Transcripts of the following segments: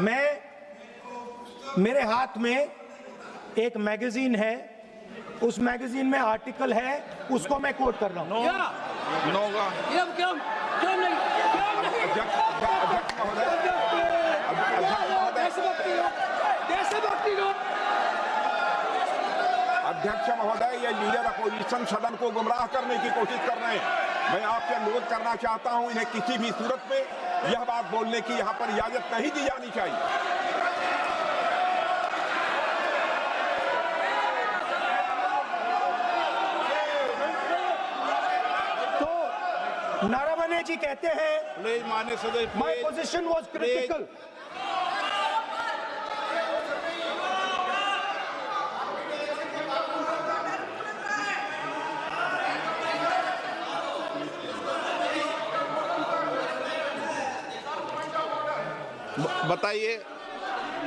मेरे हाथ में एक मैगजीन है, उस मैगजीन में आर्टिकल है, उसको मैं कोट कर रहा हूँ। अध्यक्ष महोदय, ये लीडर अपोजिशन सदन को गुमराह करने की कोशिश कर रहे हैं। मैं आपसे अनुरोध करना चाहता हूं, इन्हें किसी भी सूरत में यह बात बोलने की यहां पर इजाजत नहीं दी जानी चाहिए। तो नारावने जी कहते हैं, माननीय सदस्य, माय पोजीशन वाज क्रिटिकल। बताइए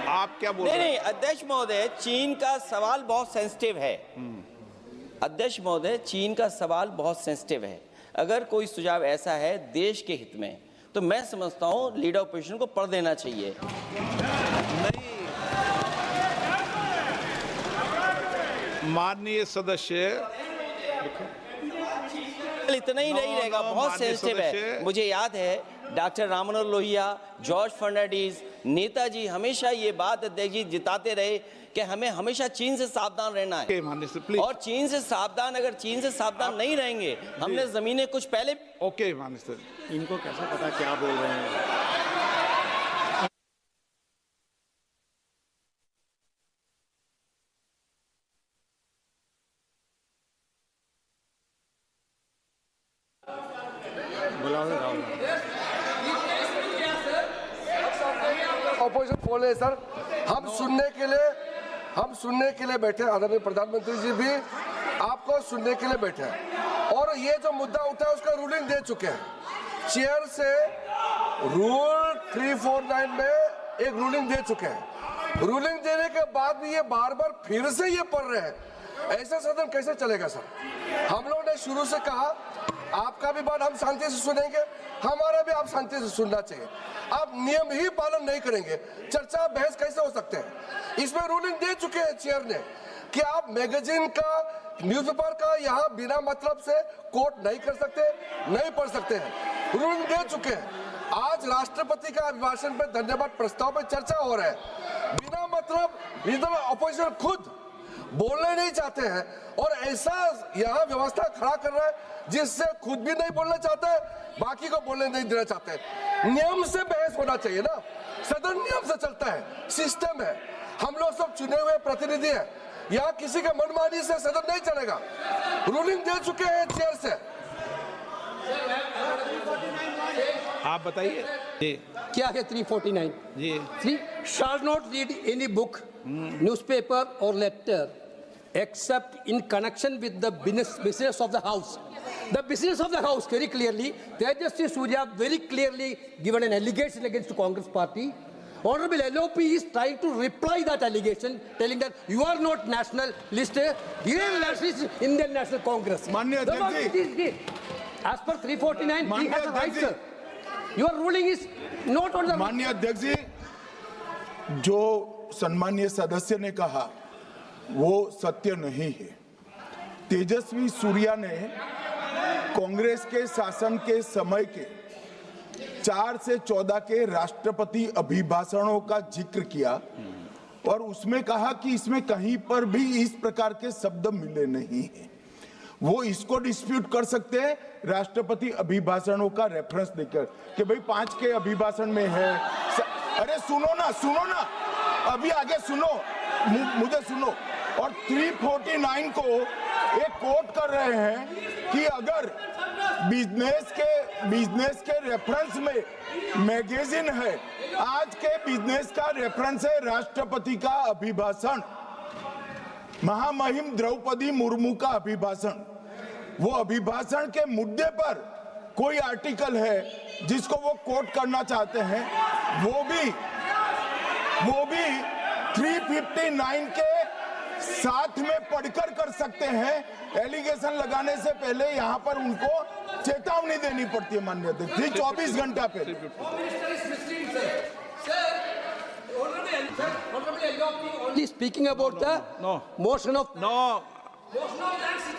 आप क्या बोल रहे हैं? नहीं, अध्यक्ष महोदय, चीन का सवाल बहुत सेंसिटिव है। अध्यक्ष महोदय, चीन का सवाल बहुत सेंसिटिव है। अगर कोई सुझाव ऐसा है देश के हित में, तो मैं समझता हूं लीडर ऑपोजिशन को पढ़ देना चाहिए। नहीं, माननीय सदस्य, इतना ही नहीं रहेगा, बहुत सेंसिटिव है। मुझे याद है डॉक्टर राम मनोहर लोहिया, जॉर्ज फर्नांडिस, नेताजी हमेशा ये बात अध्यक्ष जी जिताते रहे कि हमें हमेशा चीन से सावधान रहना है। और चीन से सावधान, अगर चीन से सावधान नहीं रहेंगे, हमने जमीनें कुछ पहले। ओके माननीय सर, इनको कैसे पता क्या बोल रहे हैं? ऑपोजिशन बोले सर, हम सुनने के लिए बैठे, आदरणीय प्रधानमंत्री जी भी आपको सुनने के लिए बैठे हैं, और ये जो मुद्दा उठा है उसका रूलिंग दे चुके हैं। चेयर से रूल 349 में एक रूलिंग दे चुके हैं। रूलिंग देने के बाद भी ये बार बार फिर से ये पढ़ रहे हैं। ऐसा सदन कैसे चलेगा सर? हम लोगों ने शुरू से कहा आपका भी बात हम शांति से सुनेंगे, हमारा भी आप शांति से सुनना चाहिए। आप नियम ही पालन नहीं करेंगे, चर्चा बहस कैसे हो सकते हैं? इसमें रूलिंग दे चुके हैं चेयर ने कि आप मैगजीन का, न्यूज़पेपर का यहाँ बिना मतलब से कोट नहीं कर सकते, नहीं पढ़ सकते हैं। रूलिंग दे चुके हैं। आज राष्ट्रपति का अभिभाषण पे धन्यवाद प्रस्ताव पे चर्चा हो रहा है। बिना मतलब लीडर अपोजिशन खुद बोलने नहीं चाहते हैं, और ऐसा यहाँ व्यवस्था खड़ा कर रहा है जिससे खुद भी नहीं बोलना चाहता है, बाकी को बोलने नहीं देना चाहते हैं। नियम से बहस होना चाहिए ना, सदन नियम से चलता है, सिस्टम है। हम लोग सब चुने हुए प्रतिनिधि हैं, यहाँ किसी के मनमानी से सदन नहीं चलेगा। रूलिंग दे चुके हैं चेयर से। आप बताइए क्या है 349 जी। 3 shall not read any book, newspaper or letter except in connection with the business of the house. The business of the house, very clearly, Tejaswi Surya very clearly given an allegation against the Congress party. Honorable LOP is trying to reply that allegation, telling that you are not nationalist, Indian nationalist, Indian National Congress. माननीय अध्यक्ष जी, as per 349, he has a right, sir. Your ruling is not on the. माननीय अध्यक्ष जी, जो सम्मानीय सदस्य ने कहा वो सत्य नहीं है। तेजस्वी सूर्या ने कांग्रेस के शासन के समय के 4 से 14 के राष्ट्रपति अभिभाषणों का जिक्र किया, और उसमें कहा कि इसमें कहीं पर भी इस प्रकार के शब्द मिले नहीं हैं। वो इसको डिस्प्यूट कर सकते हैं राष्ट्रपति अभिभाषणों का रेफरेंस देकर कि भाई 5 के अभिभाषण में है। अरे सुनो ना, अभी आगे सुनो, मुझे सुनो। और 349 को एक कोट कर रहे हैं कि अगर बिजनेस के रेफरेंस में मैगजीन है, आज के बिजनेस का रेफरेंस है राष्ट्रपति का अभिभाषण, महामहिम द्रौपदी मुर्मू का अभिभाषण। वो अभिभाषण के मुद्दे पर कोई आर्टिकल है जिसको वो कोट करना चाहते हैं, वो भी 359 के साथ में पढ़कर कर सकते हैं। एलिगेशन लगाने से पहले यहाँ पर उनको चेतावनी देनी पड़ती है माननीय अध्यक्ष जी, 24 घंटा पहले। Only speaking about the no. motion of no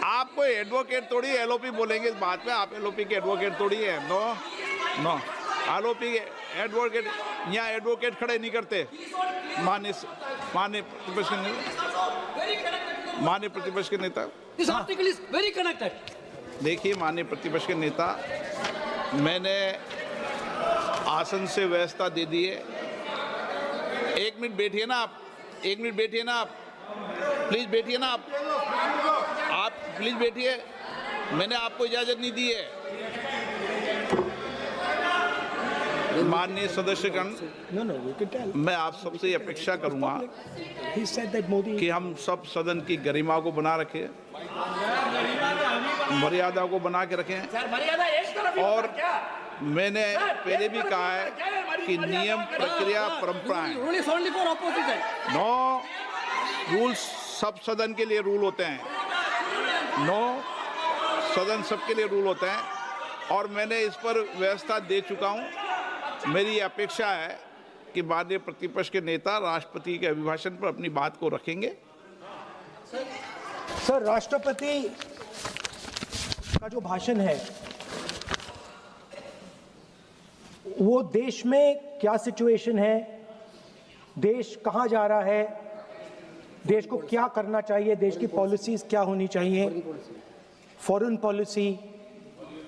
आप कोई एडवोकेट थोड़ी एलओपी बोलेंगे इस बात पे, आप एलओपी के एडवोकेट थोड़ी है। नो नो एलओपी के एडवोकेट यहाँ एडवोकेट खड़े नहीं करते। माननीय प्रतिपक्ष के नेता this article is very connected. देखिए, माननीय प्रतिपक्ष के नेता, मैंने आसन से व्यवस्था दे दी है। एक मिनट बैठिए ना आप, एक मिनट बैठिए ना आप, प्लीज बैठिए ना आप प्लीज बैठिए। मैंने आपको इजाजत नहीं दी है। माननीय सदस्यगण, मैं आप सबसे ये अपेक्षा करूंगा कि हम सब सदन की गरिमा को बना रखें, मर्यादा को बना के रखें। और मैंने पहले भी कहा है कि नियम, प्रक्रिया, परंपराएं, नो रूल्स सब सदन के लिए रूल होते हैं। नो सदन सबके लिए रूल होते हैं और मैंने इस पर व्यवस्था दे चुका हूं। मेरी अपेक्षा है कि माननीय प्रतिपक्ष के नेता राष्ट्रपति के अभिभाषण पर अपनी बात को रखेंगे। सर, राष्ट्रपति का जो भाषण है वो देश में क्या सिचुएशन है, देश कहां जा रहा है, देश को क्या करना चाहिए, देश की पॉलिसीज क्या होनी चाहिए, foreign policy,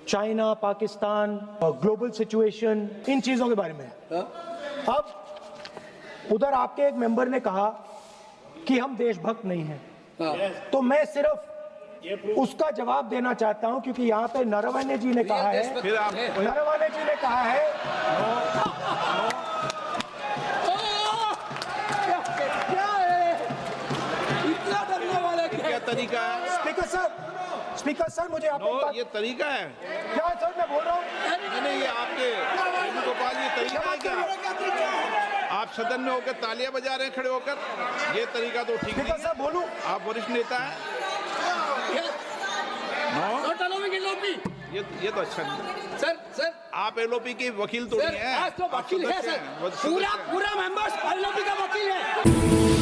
China, Pakistan, global situation, इन चीजों के बारे में। अब उधर आपके एक मेंबर ने कहा कि हम देशभक्त नहीं हैं, तो मैं सिर्फ उसका जवाब देना चाहता हूं क्योंकि यहाँ पे नरवणे जी ने कहा है, फिर आप नरवणे जी ने कहा है क्या तरीका है? स्पीकर सर मुझे आपकी नो, बात, ये तरीका है। क्या सर मैं बोल रहा हूँ, नहीं, ये आपके वेणुगोपाल, ये तरीका है क्या? आप सदन में होकर तालियां बजा रहे हैं खड़े होकर, ये तरीका तो ठीक नहीं स्पीकर है। सर बोलूं, आप वरिष्ठ नेता हैं। नो, ये तो अच्छा नहीं। सर आप एलओपी के वकील तो नहीं है। आज तो आप वकील है सदस्य सर, हैं, पूरा मेंबर्स एलओपी का वकील है।